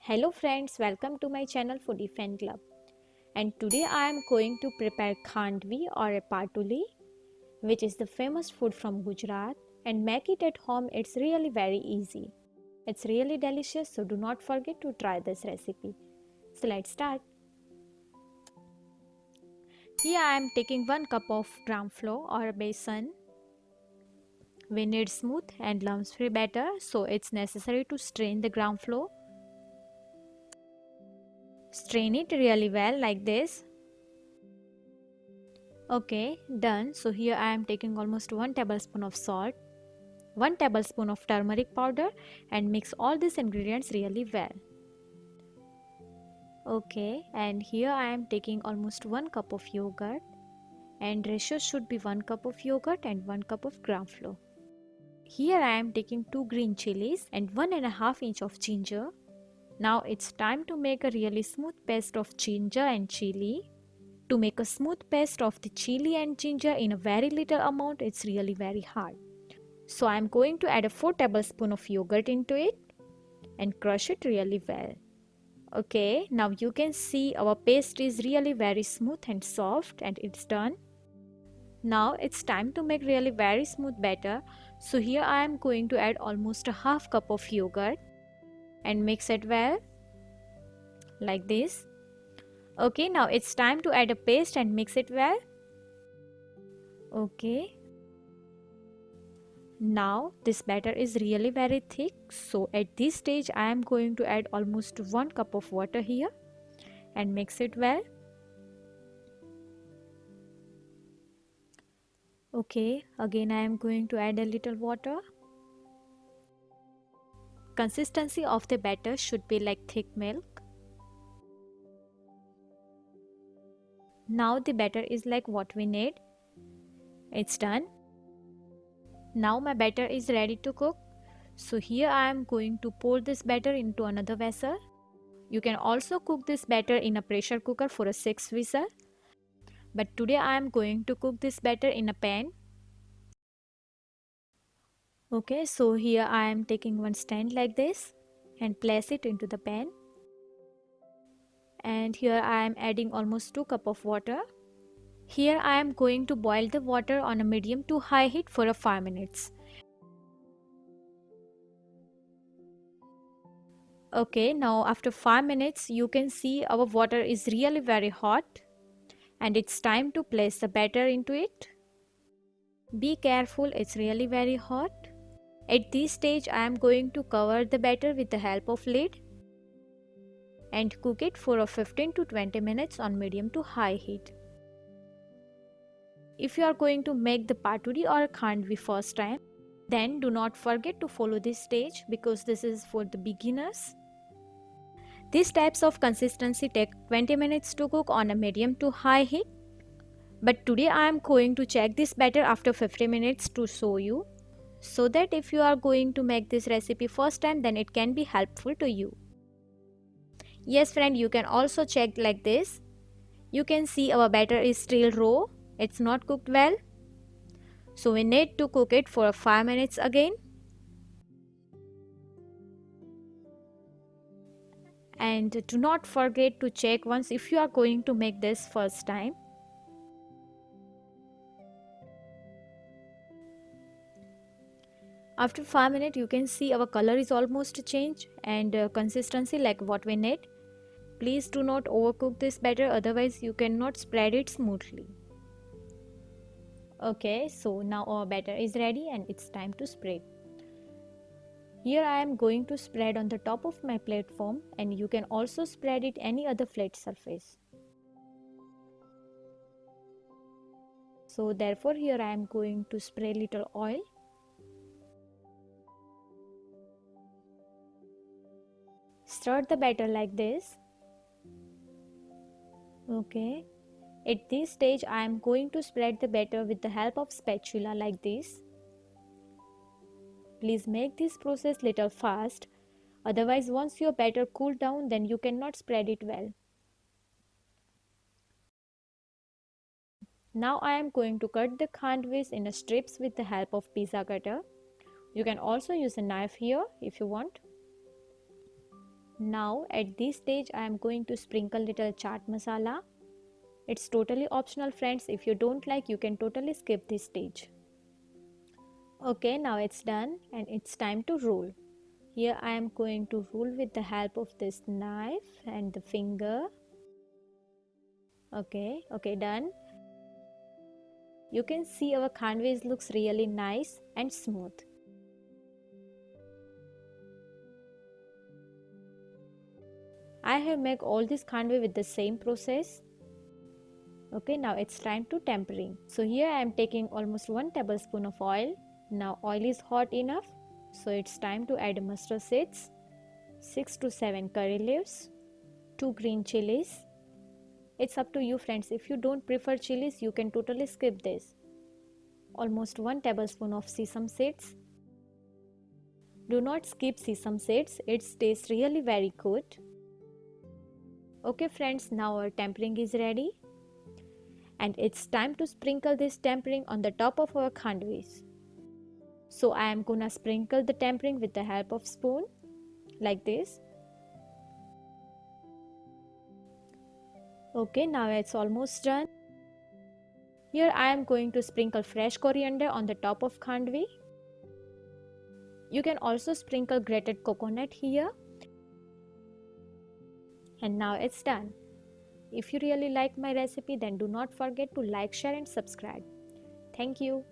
Hello friends, welcome to my channel Foody Fanclub. And today I am going to prepare Khandvi or a Patuli, which is the famous food from Gujarat, and make it at home. It's really very easy. It's really delicious, so do not forget to try this recipe. So let's start. Here I am taking 1 cup of gramflour or besan. We need smooth and lumps free batter, so it's necessary to strain the gramflour. Strain it really well like this. Okay, done. So here I am taking almost 1 tablespoon of salt, 1 tablespoon of turmeric powder, and mix all these ingredients really well. Okay, and here I am taking almost 1 cup of yogurt, and ratio should be 1 cup of yogurt and 1 cup of gram flour. Here I am taking 2 green chillies and 1.5 inch of ginger. Now it's time to make a really smooth paste of ginger and chili. To make a smooth paste of the chili and ginger in a very little amount, it's really very hard. So I'm going to add a 4 tablespoons of yogurt into it and crush it really well. Okay, now you can see our paste is really very smooth and soft and it's done. Now it's time to make really very smooth batter. So here I am going to add almost a half cup of yogurt and mix it well like this. Okay, now it's time to add a paste and mix it well. Okay. Now this batter is really very thick, so at this stage I am going to add almost 1 cup of water here and mix it well. Okay, again I am going to add a little water. Consistency of the batter should be like thick milk. Now the batter is like what we need. It's done. Now my batter is ready to cook. So here I am going to pour this batter into another vessel. You can also cook this batter in a pressure cooker for a 6 whistle. But today I am going to cook this batter in a pan. Okay, so here I am taking one stand like this and place it into the pan. And here I am adding almost 2 cup of water. Here I am going to boil the water on a medium to high heat for 5 minutes. Okay, now after 5 minutes you can see our water is really very hot and it's time to place the batter into it. Be careful, it's really very hot. At this stage I am going to cover the batter with the help of lid and cook it for 15 to 20 minutes on medium to high heat. If you are going to make the patudi or khandvi first time, then do not forget to follow this stage because this is for the beginners. These types of consistency take 20 minutes to cook on a medium to high heat. But today I am going to check this batter after 50 minutes to show you, so that if you are going to make this recipe first time, then it can be helpful to you. Yes friend, you can also check like this. You can see our batter is still raw, it's not cooked well. So we need to cook it for 5 minutes again. And do not forget to check once if you are going to make this first time. After 5 minutes you can see our color is almost changed and consistency like what we need. Please do not overcook this batter, otherwise you cannot spread it smoothly. Okay, so now our batter is ready and it's time to spread. Here I am going to spread on the top of my platform, and you can also spread it any other flat surface. So therefore here I am going to spray little oil. Stir the batter like this. Okay. At this stage I am going to spread the batter with the help of spatula like this. Please make this process little fast, otherwise once your batter cool down then you cannot spread it well. Now I am going to cut the khandvis in strips with the help of pizza cutter. You can also use a knife here if you want. Now at this stage I am going to sprinkle little chaat masala. It's totally optional friends, if you don't like you can totally skip this stage. Okay, now it's done and it's time to roll. Here I am going to roll with the help of this knife and the finger. Okay, done. You can see our khandvi looks really nice and smooth. I have made all this khandvi with the same process. Okay, now it's time to tempering. So here I am taking almost 1 tablespoon of oil. Now oil is hot enough, so it's time to add mustard seeds, 6 to 7 curry leaves, 2 green chillies. It's up to you friends, if you don't prefer chilies you can totally skip this. Almost 1 tablespoon of sesame seeds. Do not skip sesame seeds, it tastes really very good. Okay friends, now our tempering is ready. And it's time to sprinkle this tempering on the top of our khandvis. So I am gonna sprinkle the tempering with the help of spoon, like this. Okay, now it's almost done. Here I am going to sprinkle fresh coriander on the top of khandvi. You can also sprinkle grated coconut here. And now it's done. If you really like my recipe, then do not forget to like, share and subscribe. Thank you.